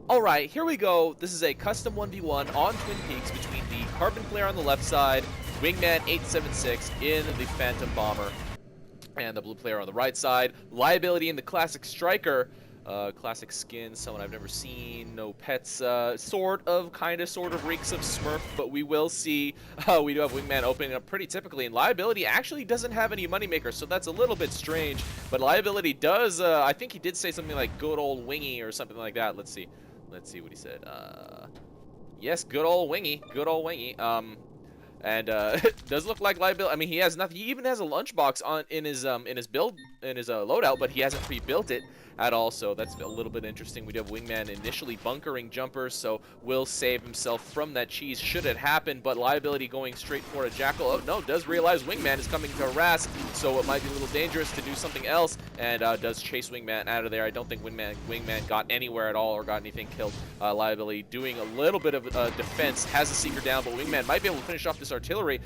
Alright, here we go. This is a custom 1v1 on Twin Peaks between the Carbon player on the left side, wingman876 in the Phantom Bomber, and the blue player on the right side. Liability in the classic striker. Classic skin, someone I've never seen, no pets, sort of reeks of Smurf, but we will see. We do have Wingman opening up pretty typically, and Liability actually doesn't have any moneymakers, so that's a little bit strange. But Liability does, I think he did say something like good old wingy or something like that. Let's see what he said. Yes, good old wingy, and does look like Liability. I mean, he has nothing. He even has a lunchbox on in his loadout, but he hasn't pre-built it at all. So that's a little bit interesting. We do have Wingman initially bunkering jumpers, so will save himself from that cheese should it happen. But Liability going straight for a Jackal. Oh no, does realize Wingman is coming to harass, so it might be a little dangerous to do something else, and does chase Wingman out of there. I don't think Wingman got anywhere at all or got anything killed. Liability doing a little bit of defense, has a Seeker down, but Wingman might be able to finish off this artillery.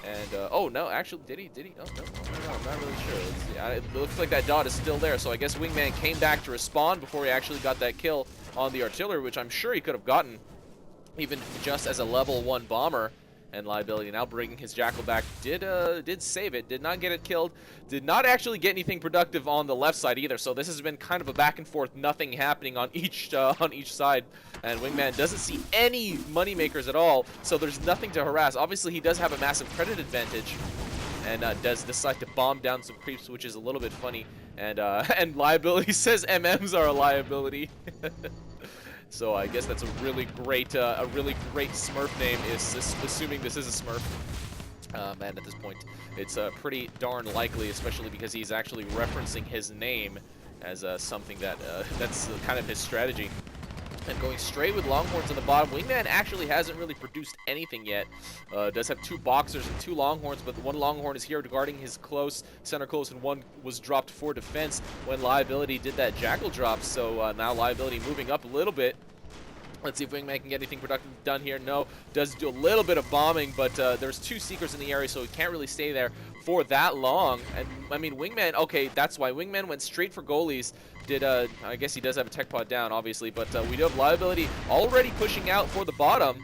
And oh no, actually, did he? Oh no, I'm not really sure. Let's see. It looks like that dot is still there, so I guess Wingman came back to respawn before he actually got that kill on the artillery, which I'm sure he could have gotten even just as a level 1 bomber. And Liability now bringing his Jackal back, did save it, did not get it killed, did not actually get anything productive on the left side either. So this has been kind of a back and forth, nothing happening on each side. And Wingman doesn't see any moneymakers at all, so there's nothing to harass. Obviously, he does have a massive credit advantage, and does decide to bomb down some creeps, which is a little bit funny. And and Liability says MMs are a liability. So I guess that's a really great Smurf name, assuming this is a Smurf. And at this point, it's pretty darn likely, especially because he's actually referencing his name as something that's kind of his strategy. And going straight with Longhorns on the bottom. Wingman actually hasn't really produced anything yet. Does have 2 Boxers and 2 Longhorns, but the 1 Longhorn is here guarding his center close, and 1 was dropped for defense when Liability did that Jackal drop. So now Liability moving up a little bit. Let's see if Wingman can get anything productive done here. No, does do a little bit of bombing, but there's 2 Seekers in the area, so he can't really stay there for that long. And I mean, Wingman, okay, that's why Wingman went straight for goalies. I guess he does have a tech pod down, obviously, but we do have Liability already pushing out for the bottom,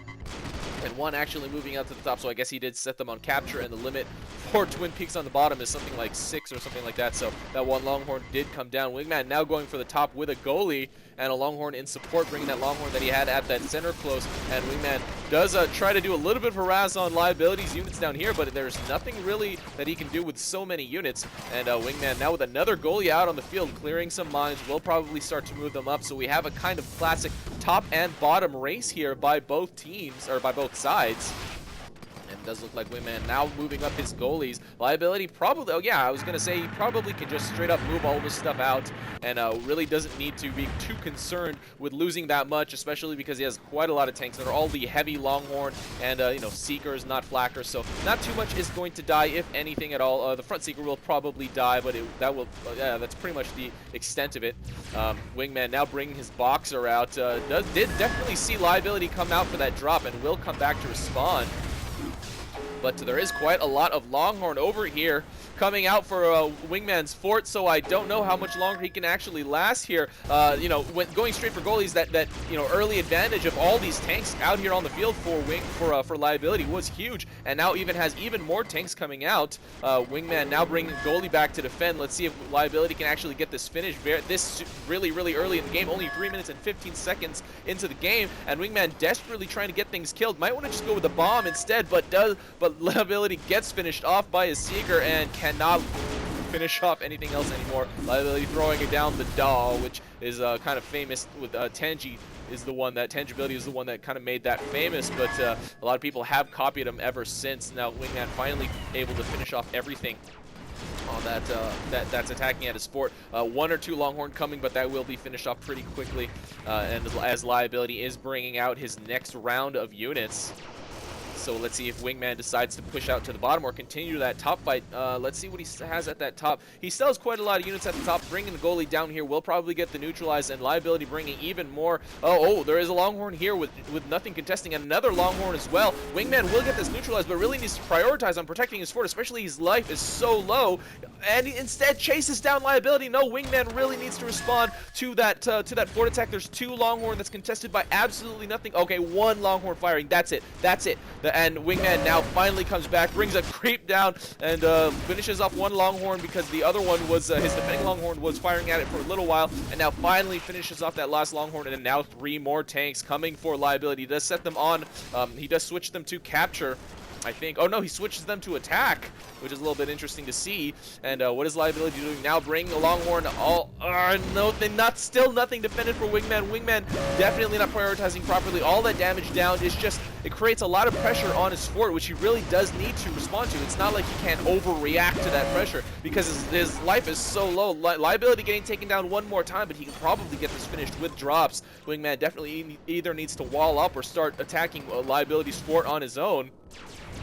and 1 actually moving out to the top, so I guess he did set them on capture, and the limit for Twin Peaks on the bottom is something like 6 or something like that, so that 1 Longhorn did come down. Wingman now going for the top with a goalie, and a Longhorn in support, bringing that Longhorn that he had at that center close, and Wingman does try to do a little bit of harass on Liability's units down here, but there's nothing really that he can do with so many units, and Wingman now with another goalie out on the field, clearing some mines, will probably start to move them up, so we have a kind of classic top and bottom race here by both teams, or by both sides. And it does look like Wingman now moving up his goalies. Liability probably, oh yeah, I was going to say he probably can just straight up move all this stuff out, and really doesn't need to be too concerned with losing that much, especially because he has quite a lot of tanks that are all the heavy Longhorn and, you know, Seekers, not Flackers, so not too much is going to die, if anything at all. The front Seeker will probably die, but yeah, that's pretty much the extent of it. Wingman now bringing his Boxer out, did definitely see Liability come out for that drop and will come back to respond. But there is quite a lot of Longhorn over here coming out for Wingman's fort, so I don't know how much longer he can actually last here. You know, when going straight for goalies, that you know, early advantage of all these tanks out here on the field for Liability was huge, and now even has even more tanks coming out. Wingman now bringing goalie back to defend. Let's see if Liability can actually get this finish. This really early in the game, only 3 minutes and 15 seconds into the game, and Wingman desperately trying to get things killed. Might want to just go with the bomb instead, but Liability gets finished off by his Seeker and cannot finish off anything else anymore. Liability throwing it down the doll, which is kind of famous with Tangibility is the one that kind of made that famous, but a lot of people have copied him ever since. Now Wingman finally able to finish off everything on that's attacking at his fort. 1 or 2 Longhorn coming, but that will be finished off pretty quickly, and as Liability is bringing out his next round of units. So let's see if Wingman decides to push out to the bottom or continue that top fight. Let's see what he has at that top. He still has quite a lot of units at the top. Bringing the goalie down here will probably get the neutralized, and Liability bringing even more. Oh, there is a Longhorn here with nothing contesting, and another Longhorn as well. Wingman will get this neutralized, but really needs to prioritize on protecting his fort, especially his life is so low, and he instead chases down Liability. No, Wingman really needs to respond to that fort attack. There's 2 Longhorn that's contested by absolutely nothing. Okay, 1 Longhorn firing. That's it. And Wingman now finally comes back, brings a creep down, and finishes off 1 Longhorn because the other one was his defending Longhorn was firing at it for a little while, and now finally finishes off that last Longhorn. And now 3 more tanks coming for Liability. He does set them on. He does switch them to capture, I think. Oh no, he switches them to attack, which is a little bit interesting to see. And what is Liability doing now? Bringing the Longhorn. No, still nothing defended for Wingman. Wingman definitely not prioritizing properly. All that damage down is just, it creates a lot of pressure on his fort, which he really does need to respond to. It's not like he can't overreact to that pressure because his life is so low. Liability getting taken down 1 more time, but he can probably get this finished with drops. Wingman definitely either needs to wall up or start attacking Liability's fort on his own.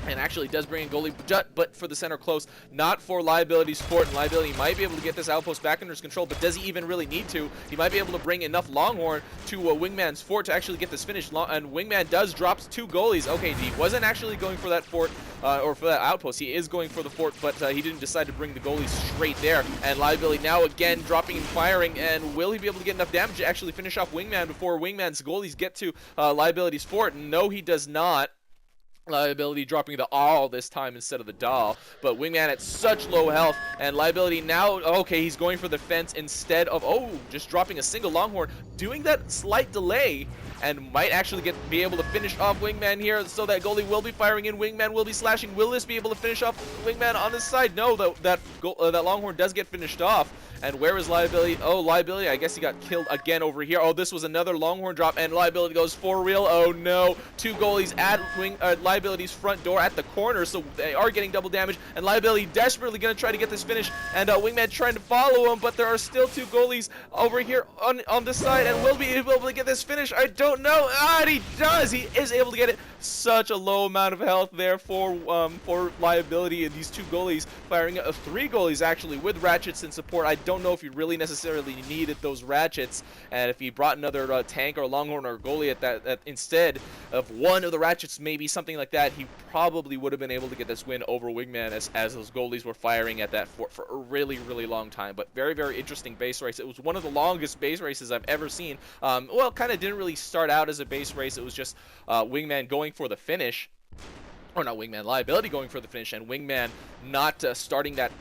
And actually does bring in goalie, but for the center close, not for Liability's fort. And Liability might be able to get this outpost back under his control, but does he even really need to? He might be able to bring enough Longhorn to Wingman's fort to actually get this finished. And Wingman does drops 2 goalies. Okay, he wasn't actually going for that fort, or for that outpost. He is going for the fort, but he didn't decide to bring the goalies straight there. And Liability now again dropping and firing, and will he be able to get enough damage to actually finish off Wingman before Wingman's goalies get to Liability's fort? No, he does not. Liability dropping the all this time instead of the doll, but Wingman at such low health, and Liability now, okay, he's going for the fence instead of, just dropping a single Longhorn, doing that slight delay, and might actually be able to finish off Wingman here, so that goalie will be firing in, Wingman will be slashing. Will this be able to finish off Wingman on the side? No, that Longhorn does get finished off. And where is Liability? Oh, Liability, I guess he got killed again over here. Oh, this was another Longhorn drop, and Liability goes for real. Oh no, 2 goalies at Liability's front door at the corner, so they are getting double damage, and Liability desperately gonna try to get this finish, and Wingman trying to follow him, but there are still 2 goalies over here on this side, and will be able to get this finish. I don't know. And he does. He is able to get it. Such a low amount of health there for Liability, and these 2 goalies firing 3 goalies actually with ratchets and support. I don't know if he really necessarily needed those ratchets, and if he brought another tank or Longhorn or goalie at that instead of 1 of the ratchets, maybe something like that, he probably would have been able to get this win over Wingman as those goalies were firing at that fort for a really, really long time. But very, very interesting base race. It was one of the longest base races I've ever seen. Well, kind of didn't really start out as a base race. It was just Wingman going for the finish, or not Wingman, Liability going for the finish, and Wingman not starting that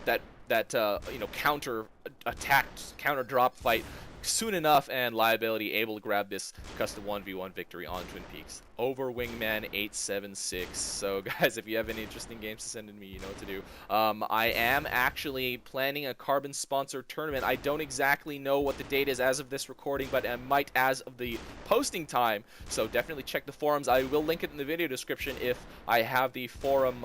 counter attack, counter drop fight soon enough, and Liability able to grab this custom 1v1 victory on Twin Peaks over wingman876. So guys, if you have any interesting games to send in me, you know what to do. I am actually planning a Carbon sponsored tournament. I don't exactly know what the date is as of this recording, but I might as of the posting time, so definitely check the forums. I will link it in the video description if I have the forum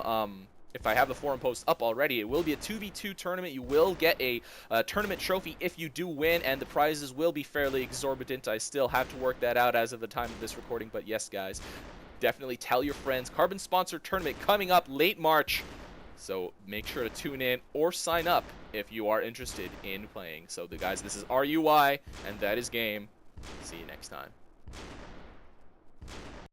post up already. It will be a 2v2 tournament. You will get a tournament trophy if you do win, and the prizes will be fairly exorbitant. I still have to work that out as of the time of this recording, but yes, guys, definitely tell your friends. Carbon sponsored tournament coming up late March, so make sure to tune in or sign up if you are interested in playing. So guys, this is RUI, and that is game. See you next time.